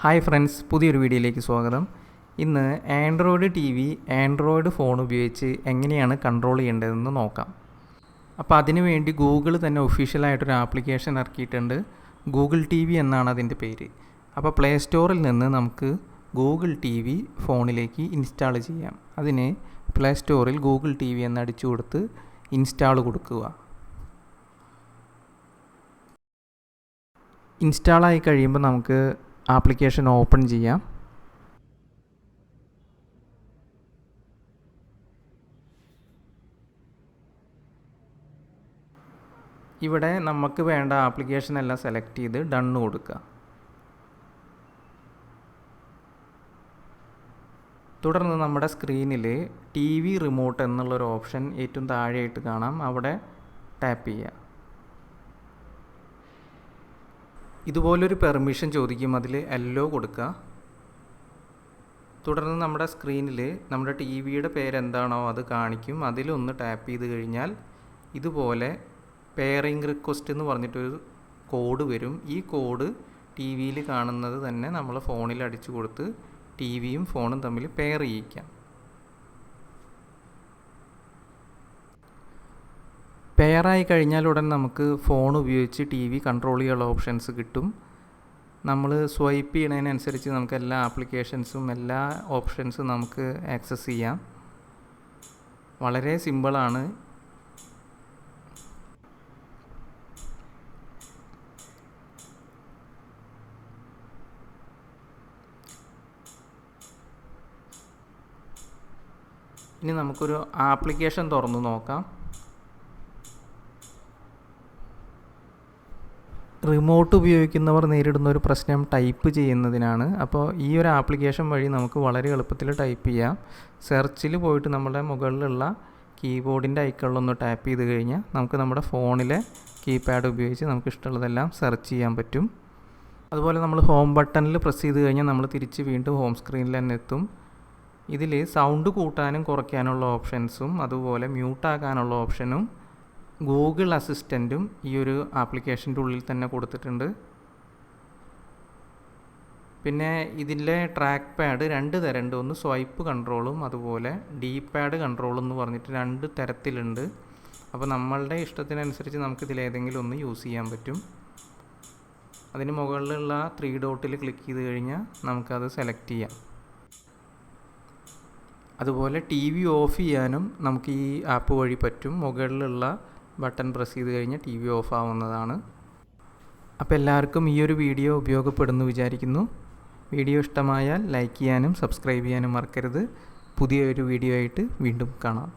Hi friends, പുതിയൊരു വീഡിയോയിലേക്ക് സ്വാഗതം. ഇന്ന് Android T V Android phone ഉപയോഗിച്ച് എങ്ങനെയാണ് കൺട്രോൾ ചെയ്യേണ്ടതെന്ന് നോക്കാം. അപ്പോൾ അതിനു വേണ്ടി ഗൂഗിൾ തന്നെ ഒഫീഷ്യലായിട്ടൊരു ആപ്ലിക്കേഷൻ ഇറക്കിയിട്ടുണ്ട്. ഗൂഗിൾ ടി വി എന്നാണ് അതിൻ്റെ പേര്. അപ്പോൾ പ്ലേ സ്റ്റോറിൽ നിന്ന് നമുക്ക് ഗൂഗിൾ ടി വി ഫോണിലേക്ക് ഇൻസ്റ്റാൾ ചെയ്യാം. അതിന് പ്ലേ സ്റ്റോറിൽ ഗൂഗിൾ ടി വി എന്ന് അടിച്ചു കൊടുത്ത് ഇൻസ്റ്റാൾ കൊടുക്കുക. ഇൻസ്റ്റാളായി കഴിയുമ്പോൾ നമുക്ക് ആപ്ലിക്കേഷൻ ഓപ്പൺ ചെയ്യാം. ഇവിടെ നമുക്ക് വേണ്ട ആപ്ലിക്കേഷൻ എല്ലാം സെലക്ട് ചെയ്ത് ഡൺ കൊടുക്കുക. തുടർന്ന് നമ്മുടെ സ്ക്രീനിൽ ടി വി റിമോട്ട് എന്നുള്ളൊരു ഓപ്ഷൻ ഏറ്റവും താഴെയായിട്ട് കാണാം. അവിടെ ടാപ്പ് ചെയ്യുക. ഇതുപോലൊരു പെർമിഷൻ ചോദിക്കും, അതിൽ എല്ലോ കൊടുക്കുക. തുടർന്ന് നമ്മുടെ സ്ക്രീനിൽ നമ്മുടെ ടി വിയുടെ പേരെന്താണോ അത് കാണിക്കും. അതിലൊന്ന് ടാപ്പ് ചെയ്ത് കഴിഞ്ഞാൽ ഇതുപോലെ പെയറിംഗ് റിക്വസ്റ്റ് എന്ന് പറഞ്ഞിട്ടൊരു കോഡ് വരും. ഈ കോഡ് ടി വിയിൽ കാണുന്നത് തന്നെ നമ്മൾ ഫോണിൽ അടിച്ചു കൊടുത്ത് ടി വിയും ഫോണും തമ്മിൽ പെയർ ചെയ്യിക്കാം. പെയറായി കഴിഞ്ഞാൽ ഉടൻ നമുക്ക് ഫോൺ ഉപയോഗിച്ച് ടി വി കൺട്രോൾ ചെയ്യാനുള്ള ഓപ്ഷൻസ് കിട്ടും. നമ്മൾ സ്വൈപ്പ് ചെയ്യണതിനനുസരിച്ച് നമുക്ക് എല്ലാ ആപ്ലിക്കേഷൻസും എല്ലാ ഓപ്ഷൻസും നമുക്ക് ആക്സസ് ചെയ്യാം. വളരെ സിമ്പിളാണ്. ഇനി നമുക്കൊരു ആപ്ലിക്കേഷൻ തുറന്ന് നോക്കാം. റിമോട്ട് ഉപയോഗിക്കുന്നവർ നേരിടുന്ന ഒരു പ്രശ്നം ടൈപ്പ് ചെയ്യുന്നതിനാണ്. അപ്പോൾ ഈ ഒരു ആപ്ലിക്കേഷൻ വഴി നമുക്ക് വളരെ എളുപ്പത്തിൽ ടൈപ്പ് ചെയ്യാം. സെർച്ചിൽ പോയിട്ട് നമ്മുടെ മുകളിലുള്ള കീബോർഡിൻ്റെ ഐക്കണിലൊന്ന് ടാപ്പ് ചെയ്ത് കഴിഞ്ഞാൽ നമുക്ക് നമ്മുടെ ഫോണിലെ കീപാഡ് ഉപയോഗിച്ച് നമുക്ക് ഇഷ്ടമുള്ളതെല്ലാം സെർച്ച് ചെയ്യാൻ പറ്റും. അതുപോലെ നമ്മൾ ഹോം ബട്ടണിൽ പ്രസ് ചെയ്ത് കഴിഞ്ഞാൽ നമ്മൾ തിരിച്ച് വീണ്ടും ഹോം സ്ക്രീനിൽ തന്നെ എത്തും. ഇതിൽ സൗണ്ട് കൂട്ടാനും കുറയ്ക്കാനുള്ള ഓപ്ഷൻസും അതുപോലെ മ്യൂട്ടാക്കാനുള്ള ഓപ്ഷനും ഗൂഗിൾ അസിസ്റ്റൻറ്റും ഈ ഒരു ആപ്ലിക്കേഷൻ്റെ ഉള്ളിൽ തന്നെ കൊടുത്തിട്ടുണ്ട്. പിന്നെ ഇതിലെ ട്രാക്ക് പാഡ് രണ്ട് തരമുണ്ട്. ഒന്ന് സ്വൈപ്പ് കൺട്രോളും അതുപോലെ ഡി പാഡ് കൺട്രോളും എന്ന് പറഞ്ഞിട്ട് രണ്ട് തരത്തിലുണ്ട്. അപ്പോൾ നമ്മളുടെ ഇഷ്ടത്തിനനുസരിച്ച് നമുക്കിതിലേതെങ്കിലും ഒന്ന് യൂസ് ചെയ്യാൻ പറ്റും. അതിന് മുകളിലുള്ള 3 ഡോട്ടിൽ ക്ലിക്ക് ചെയ്ത് കഴിഞ്ഞാൽ നമുക്കത് സെലക്ട് ചെയ്യാം. അതുപോലെ ടി വി ഓഫ് ചെയ്യാനും നമുക്ക് ഈ ആപ്പ് വഴി പറ്റും. മുകളിലുള്ള ബട്ടൺ പ്രസ് ചെയ്ത് കഴിഞ്ഞാൽ ടി വി ഓഫ് ആവുന്നതാണ്. അപ്പോൾ എല്ലാവർക്കും ഈ ഒരു വീഡിയോ ഉപയോഗപ്പെടുന്നു വിചാരിക്കുന്നു. വീഡിയോ ഇഷ്ടമായാൽ ലൈക്ക് ചെയ്യാനും സബ്സ്ക്രൈബ് ചെയ്യാനും മറക്കരുത്. പുതിയൊരു വീഡിയോ ആയിട്ട് വീണ്ടും കാണാം.